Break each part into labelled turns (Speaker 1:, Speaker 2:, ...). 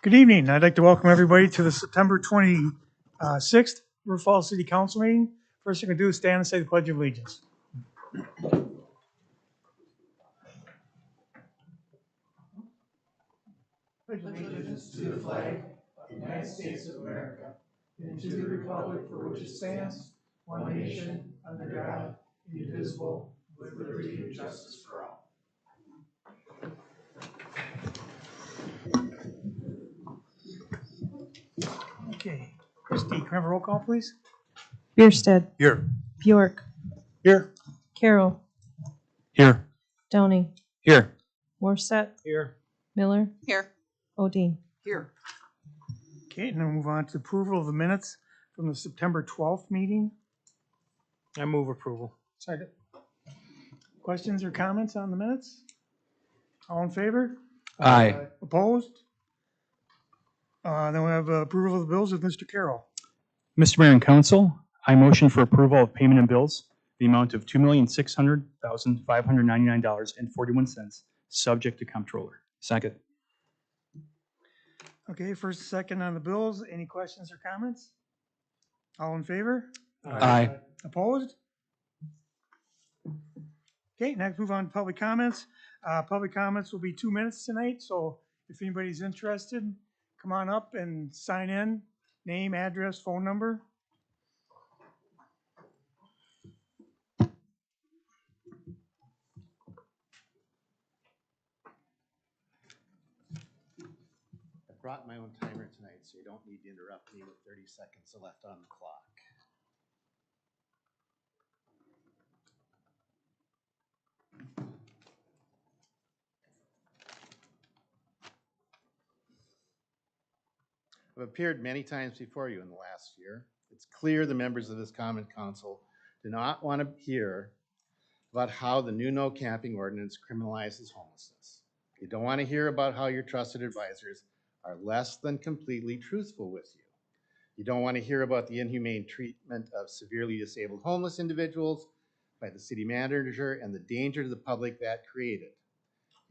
Speaker 1: Good evening. I'd like to welcome everybody to the September 26th River Falls City Council meeting. First thing we're going to do is stand and say the Pledge of Allegiance. Pledge allegiance to the flag of the United States of America and to the republic for which it stands, one nation, under God, indivisible, with liberty and justice for all. Okay. Christie, can I have a roll call, please?
Speaker 2: Bierstead.
Speaker 3: Here.
Speaker 2: Bjork.
Speaker 3: Here.
Speaker 2: Carroll.
Speaker 3: Here.
Speaker 2: Downey.
Speaker 3: Here.
Speaker 2: Morset.
Speaker 3: Here.
Speaker 2: Miller.
Speaker 4: Here.
Speaker 2: Odine.
Speaker 4: Here.
Speaker 1: Okay, and then we'll move on to approval of the minutes from the September 12th meeting.
Speaker 3: I move approval.
Speaker 1: Second. Questions or comments on the minutes? All in favor?
Speaker 3: Aye.
Speaker 1: Opposed? Then we have approval of the bills with Mr. Carroll.
Speaker 5: Mr. Mayor and Council, I motion for approval of payment of bills, the amount of $2,600,599.41, subject to comptroller. Second.
Speaker 1: Okay, first, second on the bills. Any questions or comments? All in favor?
Speaker 5: Aye.
Speaker 1: Opposed? Okay, next move on to public comments. Public comments will be 2 minutes tonight, so if anybody's interested, come on up and sign in. Name, address, phone number.
Speaker 6: I brought my own timer tonight, so you don't need to interrupt me with 30 seconds left on the clock. I've appeared many times before you in the last year. It's clear the members of this common council do not want to hear about how the new no camping ordinance criminalizes homelessness. You don't want to hear about how your trusted advisors are less than completely truthful with you. You don't want to hear about the inhumane treatment of severely disabled homeless individuals by the city manager and the danger to the public that created.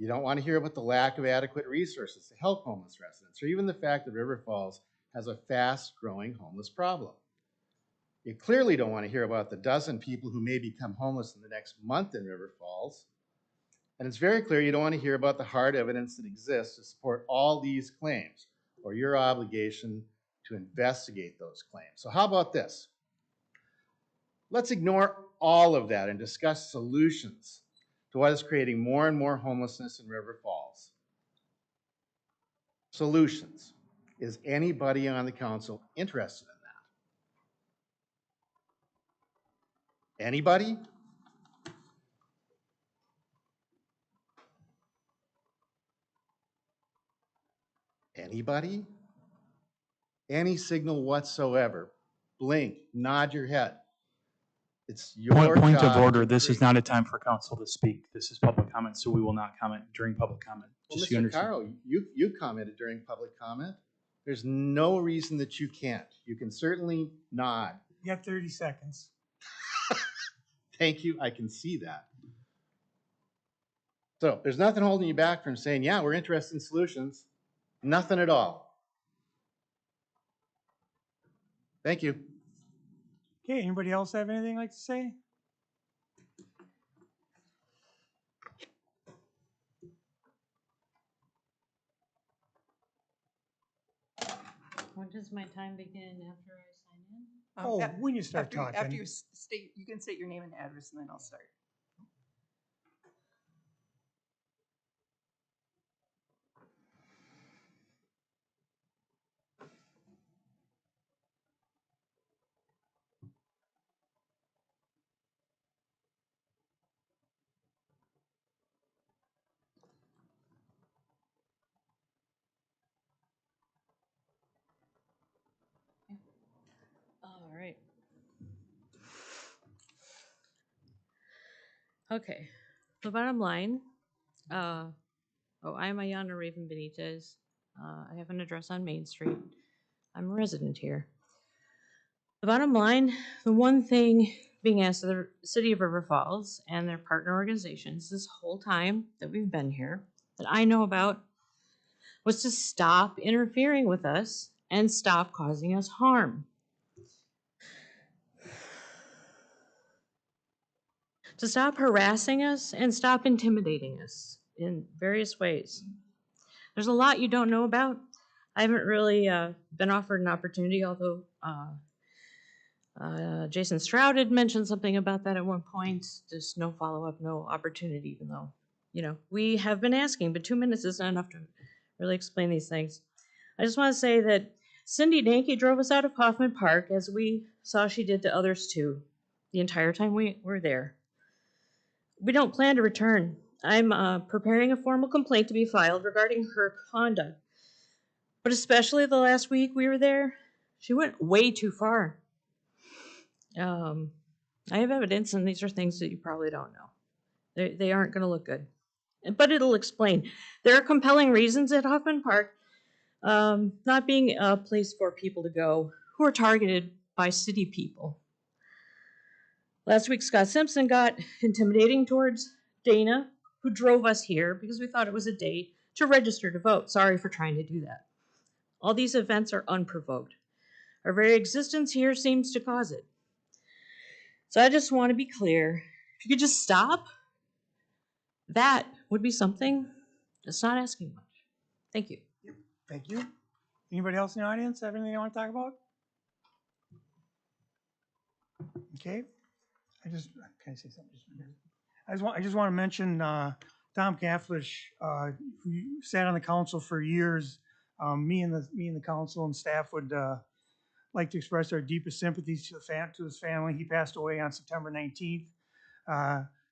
Speaker 6: You don't want to hear about the lack of adequate resources to help homeless residents, or even the fact that River Falls has a fast-growing homeless problem. You clearly don't want to hear about the dozen people who may become homeless in the next month in River Falls. And it's very clear you don't want to hear about the hard evidence that exists to support all these claims, or your obligation to investigate those claims. So how about this? Let's ignore all of that and discuss solutions to what is creating more and more homelessness in River Falls. Solutions. Is anybody on the council interested in that? Anybody? Anybody? Any signal whatsoever. Blink, nod your head. It's your
Speaker 5: Point
Speaker 6: job
Speaker 5: of order.
Speaker 6: to
Speaker 5: This is
Speaker 6: create-
Speaker 5: not a time for council to speak. This is public comment, so we will not comment during public comment.
Speaker 6: Well,
Speaker 5: Just so you
Speaker 6: Mr.
Speaker 5: understand.
Speaker 6: Caro, you commented during public comment. There's no reason that you can't. You can certainly nod.
Speaker 1: You got 30 seconds.
Speaker 6: Thank you, I can see that. So there's nothing holding you back from saying, yeah, we're interested in solutions. Nothing at all. Thank you.
Speaker 1: Okay, anybody else have anything like to say?
Speaker 7: When does my time begin after I sign in?
Speaker 1: Oh, when you start talking.
Speaker 4: After you state, you can state your name and address, and then I'll start.
Speaker 7: All right. Okay. The bottom line, I'm Ayana Raven Benitez. I have an address on Main Street. I'm a resident here. The bottom line, the one thing being asked of the City of River Falls and their partner organizations this whole time that we've been here, that I know about, was to stop interfering with us and stop causing us harm. To stop harassing us and stop intimidating us in various ways. There's a lot you don't know about. I haven't really been offered an opportunity, although Jason Stroud had mentioned something about that at one point. Just no follow-up, no opportunity, even though, we have been asking, but 2 minutes isn't enough to really explain these things. I just want to say that Cindy Danke drove us out of Hoffman Park, as we saw she did to others too, the entire time we were there. We don't plan to return. I'm preparing a formal complaint to be filed regarding her conduct. But especially the last week we were there, she went way too far. I have evidence, and these are things that you probably don't know. They aren't going to look good. But it'll explain. There are compelling reasons at Hoffman Park not being a place for people to go who are targeted by city people. Last week, Scott Simpson got intimidating towards Dana, who drove us here because we thought it was a date to register to vote. Sorry for trying to do that. All these events are unprovoked. Our very existence here seems to cause it. So I just want to be clear. If you could just stop, that would be something. It's not asking much. Thank you.
Speaker 1: Thank you. Anybody else in the audience have anything they want to talk about? Okay. Can I say something? I just want to mention Tom Kaflish, who sat on the council for years. Me and the council and staff would like to express our deepest sympathies to his family. He passed away on September 19th.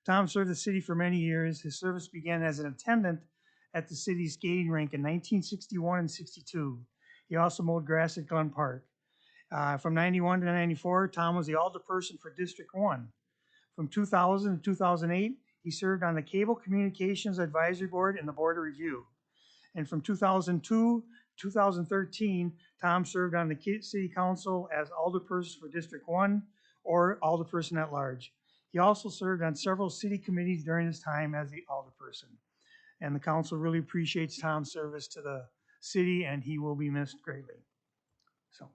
Speaker 1: Tom served the city for many years. His service began as an attendant at the city's skating rink in 1961 and 62. He also mowed grass at Glen Park. From 91 to 94, Tom was the alderperson for District 1. From 2000 to 2008, he served on the Cable Communications Advisory Board and the Board of Review. And from 2002 to 2013, Tom served on the City Council as alderperson for District 1 or alderperson at large. He also served on several city committees during his time as the alderperson. And the council really appreciates Tom's service to the city, and he will be missed greatly. So,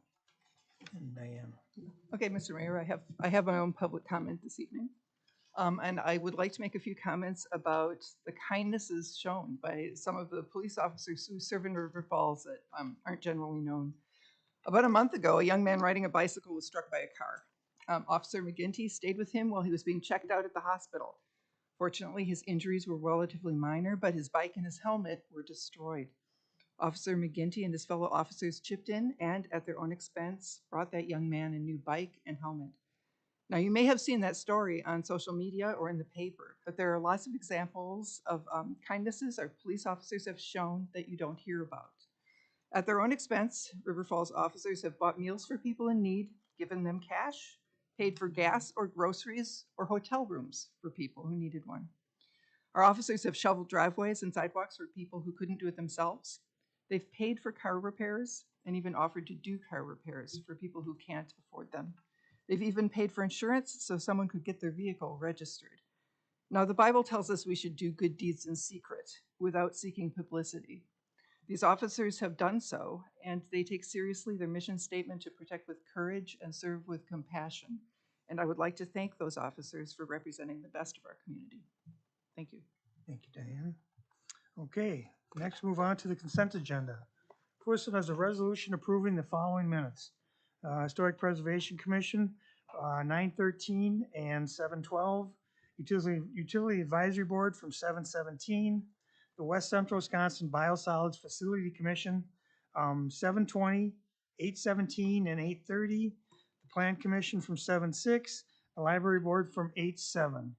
Speaker 1: and Diane.
Speaker 4: Okay, Mr. Mayor, I have my own public comment this evening. And I would like to make a few comments about the kindnesses shown by some of the police officers who serve in River Falls that aren't generally known. About a month ago, a young man riding a bicycle was struck by a car. Officer McGinty stayed with him while he was being checked out at the hospital. Fortunately, his injuries were relatively minor, but his bike and his helmet were destroyed. Officer McGinty and his fellow officers chipped in and, at their own expense, brought that young man a new bike and helmet. Now, you may have seen that story on social media or in the paper, but there are lots of examples of kindnesses our police officers have shown that you don't hear about. At their own expense, River Falls officers have bought meals for people in need, given them cash, paid for gas or groceries or hotel rooms for people who needed one. Our officers have shoveled driveways and sidewalks for people who couldn't do it themselves. They've paid for car repairs and even offered to do car repairs for people who can't afford them. They've even paid for insurance so someone could get their vehicle registered. Now, the Bible tells us we should do good deeds in secret without seeking publicity. These officers have done so, and they take seriously their mission statement to protect with courage and serve with compassion. And I would like to thank those officers for representing the best of our community. Thank you.
Speaker 1: Thank you, Diane. Okay, next move on to the consent agenda. First one is a resolution approving the following minutes. Historic Preservation Commission, 9/13 and 7/12. Utility Advisory Board from 7/17. The West Central Wisconsin Biosolids Facility Commission, 7/20, 8/17, and 8/30. The Plan Commission from 7/6. The Library Board from 8/7.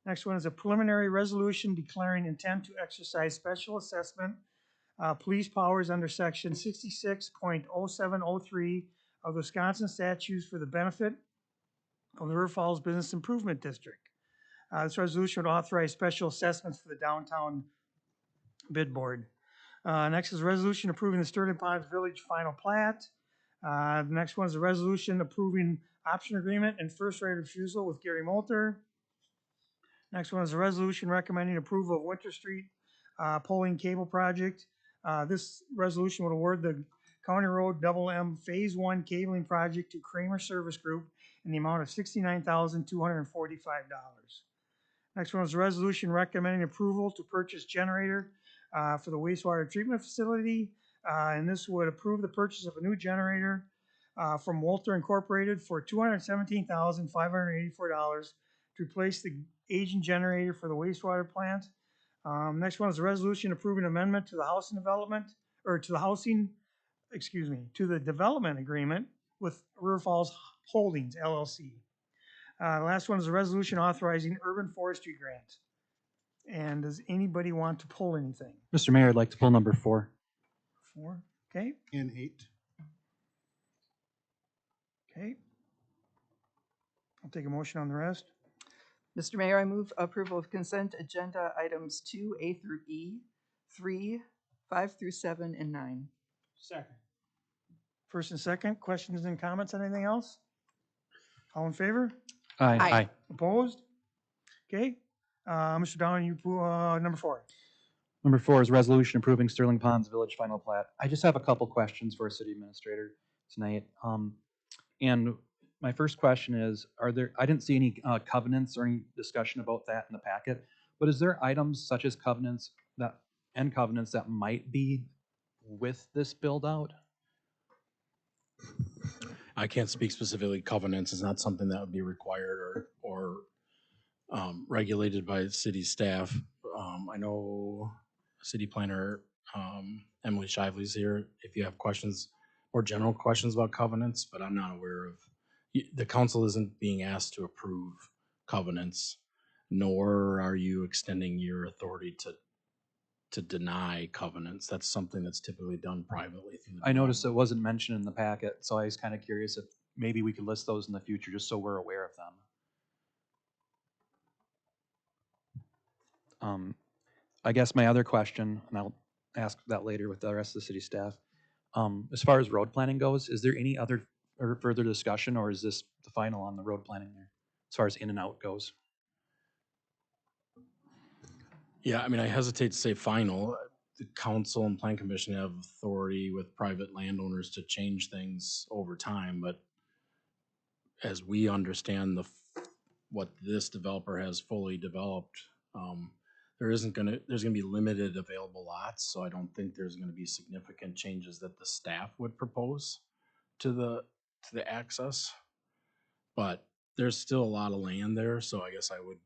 Speaker 1: Next one is a preliminary resolution declaring intent to exercise special assessment police powers under section 66.0703 of the Wisconsin statutes for the benefit of the River Falls Business Improvement District. This resolution would authorize special assessments for the downtown bid board. Next is a resolution approving the Sterling Ponds Village final plat. The next one is a resolution approving option agreement and first right of refusal with Gary Moulter. Next one is a resolution recommending approval of Winter Street polling cable project. This resolution would award the County Road Double M Phase 1 cabling project to Kramer Service Group in the amount of $69,245. Next one is a resolution recommending approval to purchase generator for the wastewater treatment facility. And this would approve the purchase of a new generator from Walter Incorporated for $217,584 to replace the aging generator for the wastewater plant. Next one is a resolution approving amendment to the housing development, or to the housing, excuse me, to the development agreement with River Falls Holdings LLC. The last one is a resolution authorizing urban forestry grant. And does anybody want to pull anything?
Speaker 5: Mr. Mayor, I'd like to pull number 4.
Speaker 1: 4, okay,
Speaker 8: And 8.
Speaker 1: okay. I'll take a motion on the rest.
Speaker 4: Mr. Mayor, I move approval of consent agenda items 2A through E, 3, 5 through 7, and 9.
Speaker 3: Second.
Speaker 1: First and second, questions and comments, anything else? All in favor?
Speaker 5: Aye.
Speaker 4: Aye.
Speaker 1: Opposed? Okay, Mr. Downey, you, number 4.
Speaker 5: Number 4 is resolution approving Sterling Ponds Village final plat. I just have a couple questions for our city administrator tonight. And my first question is, I didn't see any covenants or any discussion about that in the packet, but is there items such as covenants that might be with this build out?
Speaker 3: I can't speak specifically. Covenants is not something that would be required or regulated by city staff. I know city planner Emily Shively's here. If you have questions or general questions about covenants, but I'm not aware of. The council isn't being asked to approve covenants, nor are you extending your authority to deny covenants. That's something that's typically done privately.
Speaker 5: I noticed it wasn't mentioned in the packet, so I was kind of curious if maybe we could list those in the future just so we're aware of them. I guess my other question, and I'll ask that later with the rest of the city staff, as far as road planning goes, is there any other or further discussion, or is this the final on the road planning there, as far as in and out goes?
Speaker 3: Yeah, I mean, I hesitate to say final. The council and plan commission have authority with private landowners to change things over time, but as we understand what this developer has fully developed, there's gonna be limited available lots, so I don't think there's gonna be significant changes that the staff would propose to the access. But there's still a lot of land there, so I guess I would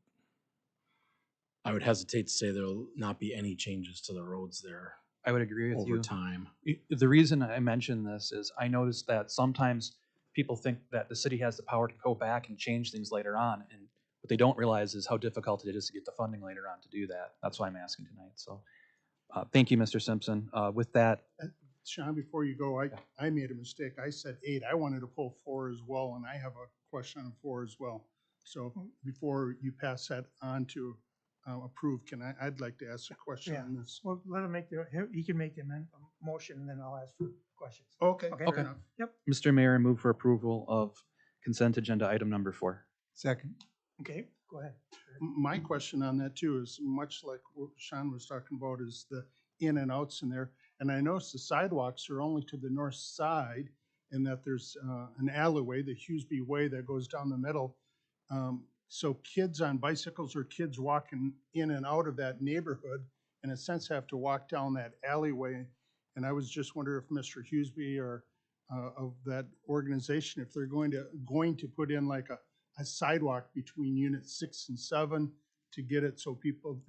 Speaker 3: hesitate to say there'll not be any changes to the roads there
Speaker 5: I would agree with you.
Speaker 3: over time.
Speaker 5: The reason I mention this is I noticed that sometimes people think that the city has the power to go back and change things later on, and what they don't realize is how difficult it is to get the funding later on to do that. That's why I'm asking tonight. So thank you, Mr. Simpson. With that,
Speaker 8: Sean, before you go, I made a mistake. I said 8. I wanted to pull 4 as well, and I have a question on 4 as well. So before you pass that on to approve, I'd like to ask a question on this.
Speaker 1: Well, let him he can make the motion, and then I'll ask for questions.
Speaker 8: Okay,
Speaker 1: Okay.
Speaker 8: fair enough.
Speaker 1: Yep,
Speaker 5: Mr. Mayor, I move for approval of consent agenda item number 4.
Speaker 8: Second.
Speaker 1: okay, go ahead.
Speaker 8: My question on that too is much like what Sean was talking about, is the in and outs in there. And I noticed the sidewalks are only to the north side, and that there's an alleyway, the Hughesby Way, that goes down the middle. So kids on bicycles or kids walking in and out of that neighborhood, in a sense, have to walk down that alleyway. And I was just wondering if Mr. Hughesby or of that organization, if they're going to put in like a sidewalk between units 6 and 7 to get it so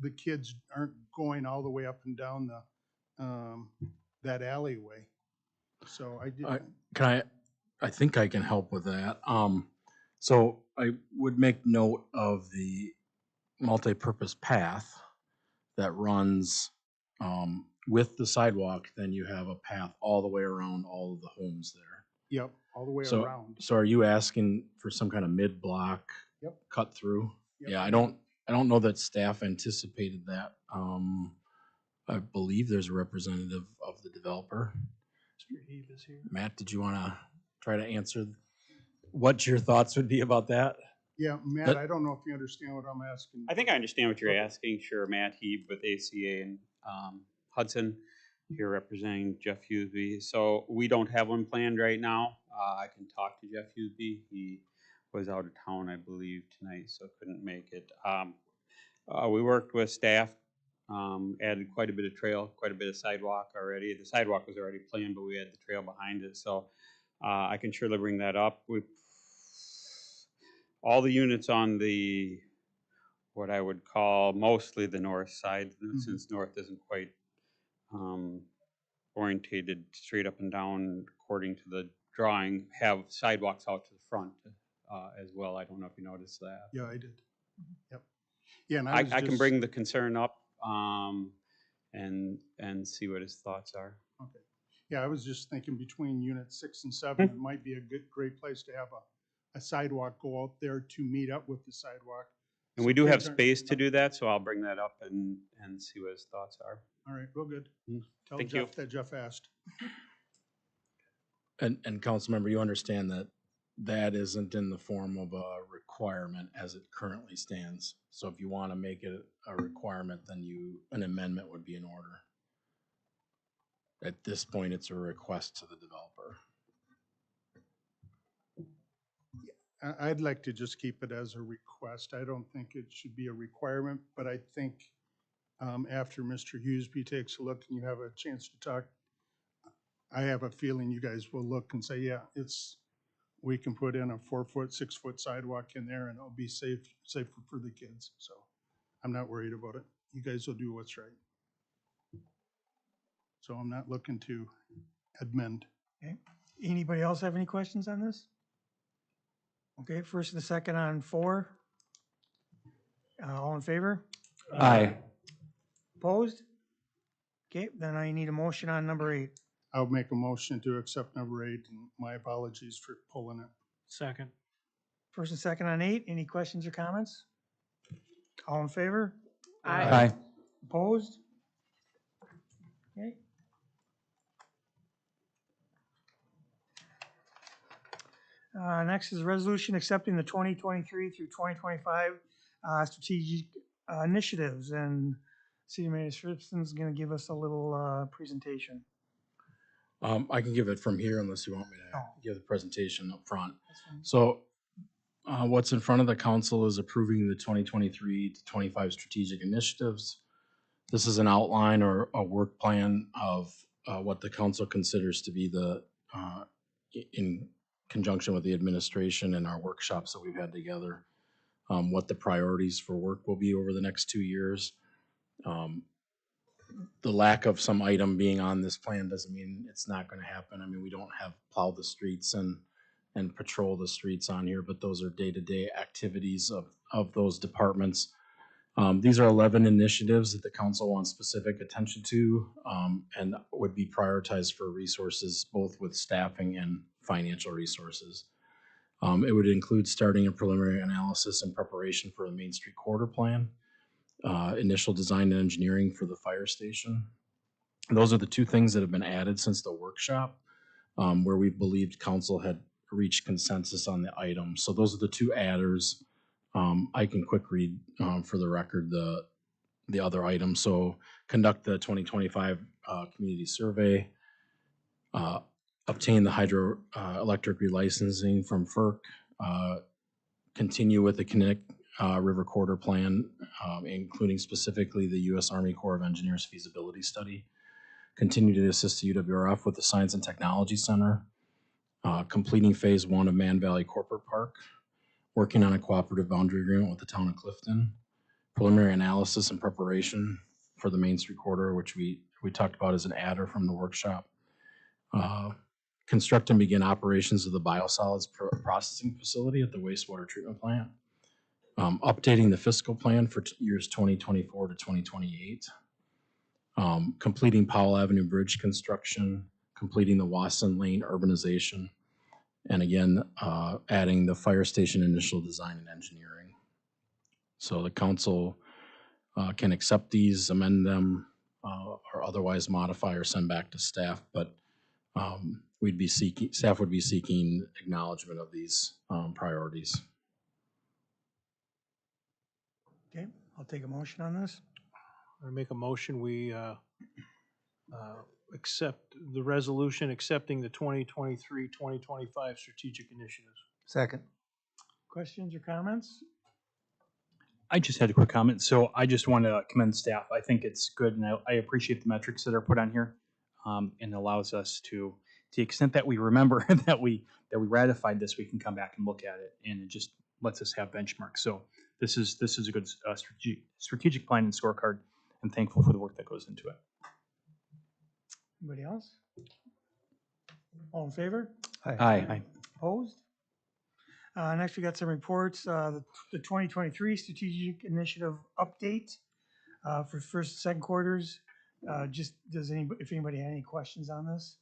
Speaker 8: the kids aren't going all the way up and down that alleyway. So
Speaker 3: I think I can help with that. So I would make note of the multi-purpose path that runs with the sidewalk. Then you have a path all the way around all of the homes there.
Speaker 8: Yep, all the way
Speaker 3: So,
Speaker 8: around.
Speaker 3: so are you asking for some kind of mid-block
Speaker 8: Yep.
Speaker 3: cut through?
Speaker 8: Yep.
Speaker 3: Yeah, I don't know that staff anticipated that. I believe there's a representative of the developer.
Speaker 1: Mr. Eve is here.
Speaker 3: Matt, did you want to try to answer what your thoughts would be about that?
Speaker 8: Yeah, Matt, I don't know if you understand what I'm asking.
Speaker 9: I think I understand what you're asking. Sure, Matt Heeb with ACA and Hudson. here representing Jeff Hughesby. So we don't have one planned right now. I can talk to Jeff Hughesby. He was out of town, I believe, tonight, so couldn't make it. We worked with staff, added quite a bit of trail, quite a bit of sidewalk already. The sidewalk was already planned, but we had the trail behind it. So I can surely bring that up. All the units on the, what I would call mostly the north side, since north isn't quite orientated straight up and down according to the drawing, have sidewalks out to the front as well. I don't know if you noticed that.
Speaker 8: Yeah, I did. Yep. Yeah, and
Speaker 9: I can bring the concern up and see what his thoughts are.
Speaker 8: Okay. Yeah, I was just thinking between unit 6 and 7, it might be a great place to have a sidewalk go out there to meet up with the sidewalk.
Speaker 9: And
Speaker 8: So
Speaker 9: we do have
Speaker 8: kids aren't-
Speaker 9: space to do that, so I'll bring that up and see what his thoughts are.
Speaker 8: All right, real good. Tell
Speaker 9: Thank
Speaker 8: Jeff
Speaker 9: you.
Speaker 8: that Jeff asked.
Speaker 3: And council member, you understand that that isn't in the form of a requirement as it currently stands. So if you want to make it a requirement, then an amendment would be in order. At this point, it's a request to the developer.
Speaker 8: I'd like to just keep it as a request. I don't think it should be a requirement, but I think after Mr. Hughesby takes a look and you have a chance to talk, I have a feeling you guys will look and say, yeah, we can put in a 4-foot, 6-foot sidewalk in there and it'll be safer for the kids. So I'm not worried about it. You guys will do what's right. So I'm not looking to amend.
Speaker 1: Okay. Anybody else have any questions on this? Okay, first and the second on 4. All in favor?
Speaker 5: Aye.
Speaker 1: Opposed? Okay, then I need a motion on number 8.
Speaker 8: I'll make a motion to accept number 8, and my apologies for pulling it.
Speaker 1: Second. First and second on 8. Any questions or comments? All in favor?
Speaker 5: Aye.
Speaker 1: Opposed? Okay. Next is a resolution accepting the 2023 through 2025 strategic initiatives, and City Manager Swipson's going to give us a little presentation.
Speaker 3: I can give it from here unless you want me to
Speaker 1: Oh.
Speaker 3: give the presentation up front.
Speaker 1: That's fine.
Speaker 3: So what's in front of the council is approving the 2023 to 25 strategic initiatives. This is an outline or a work plan of what the council considers to be the, in conjunction with the administration and our workshops that we've had together, what the priorities for work will be over the next 2 years. The lack of some item being on this plan doesn't mean it's not going to happen. I mean, we don't have plow the streets and patrol the streets on here, but those are day-to-day activities of those departments. These are 11 initiatives that the council wants specific attention to and would be prioritized for resources, both with staffing and financial resources. It would include starting a preliminary analysis and preparation for the Main Street Corridor Plan, initial design and engineering for the fire station. Those are the 2 things that have been added since the workshop, where we believed council had reached consensus on the item. So those are the 2 adders. I can quick read for the record the other items. So conduct the 2025 community survey, obtain the hydroelectric relicensing from FERC, continue with the Connect River Corridor Plan, including specifically the U.S. Army Corps of Engineers feasibility study, continue to assist the UWRF with the Science and Technology Center, completing phase 1 of Man Valley Corporate Park, working on a cooperative boundary agreement with the town of Clifton, preliminary analysis and preparation for the Main Street Corridor, which we talked about as an adder from the workshop, construct and begin operations of the biosolids processing facility at the wastewater treatment plant, updating the fiscal plan for years 2024 to 2028, completing Powell Avenue Bridge construction, completing the Wasson Lane urbanization, and again, adding the fire station initial design and engineering. So the council can accept these, amend them, or otherwise modify or send back to staff, but staff would be seeking acknowledgement of these priorities.
Speaker 1: Okay, I'll take a motion on this.
Speaker 10: I make a motion, we
Speaker 1: accept the resolution accepting the 2023-2025 strategic initiatives.
Speaker 10: Second.
Speaker 1: Questions or comments?
Speaker 5: I just had a quick comment. So I just want to commend staff. I think it's good, and I appreciate the metrics that are put on here, and allows us to the extent that we remember that we ratified this, we can come back and look at it, and it just lets us have benchmarks. So this is a good strategic plan and scorecard. I'm thankful for the work that goes into it.
Speaker 1: Anybody else? All in favor?
Speaker 5: Aye.
Speaker 1: Opposed? Next, we got some reports. The 2023 Strategic Initiative Update for first and second quarters. If anybody had any questions on this?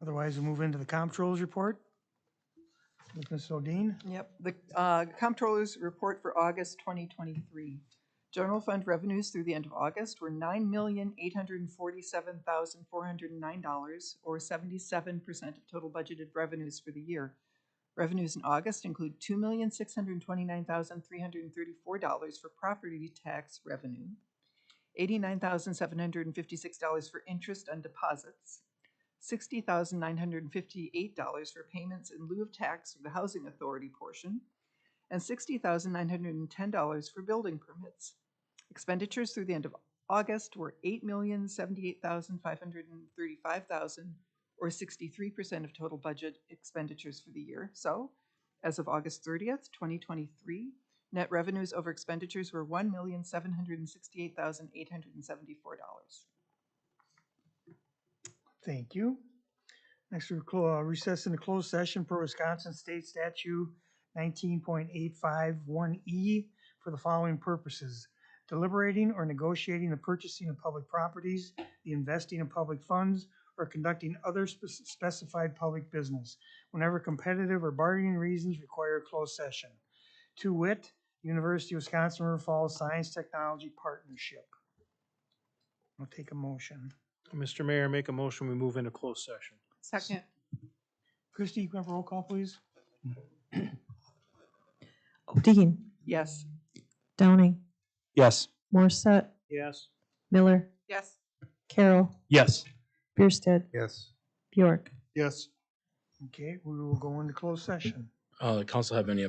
Speaker 1: Otherwise, we'll move into the Comptroller's report with Ms. Odine.
Speaker 4: Yep, the Comptroller's report for August 2023. General fund revenues through the end of August were $9,847,409, or 77% of total budgeted revenues for the year. Revenues in August include $2,629,334 for property tax revenue, $89,756 for interest on deposits, $60,958 for payments in lieu of tax for the housing authority portion, and $60,910 for building permits. Expenditures through the end of August were $8,078,535,000, or 63% of total budget expenditures for the year. So, as of August 30th, 2023, net revenues over expenditures were $1,768,874.
Speaker 1: Thank you. Next, we'll recess into closed session per Wisconsin State Statute 19.851E for the following purposes: deliberating or negotiating the purchasing of public properties, the investing of public funds, or conducting other specified public business, whenever competitive or bargaining reasons require a closed session. To wit, University of Wisconsin River Falls Science Technology Partnership. I'll take a motion. Mr. Mayor, make a motion, we move into closed session.
Speaker 4: Second.
Speaker 1: Christie, you can have a roll call, please?
Speaker 2: Odine.
Speaker 4: Yes.
Speaker 2: Downing.
Speaker 5: Yes.
Speaker 2: Morissette.
Speaker 1: Yes.
Speaker 2: Miller.
Speaker 4: Yes.
Speaker 2: Carroll.
Speaker 5: Yes.
Speaker 2: Bierstead.
Speaker 10: Yes.
Speaker 2: Bjork.
Speaker 8: Yes.
Speaker 1: Okay, we will go into closed session.
Speaker 3: The council have any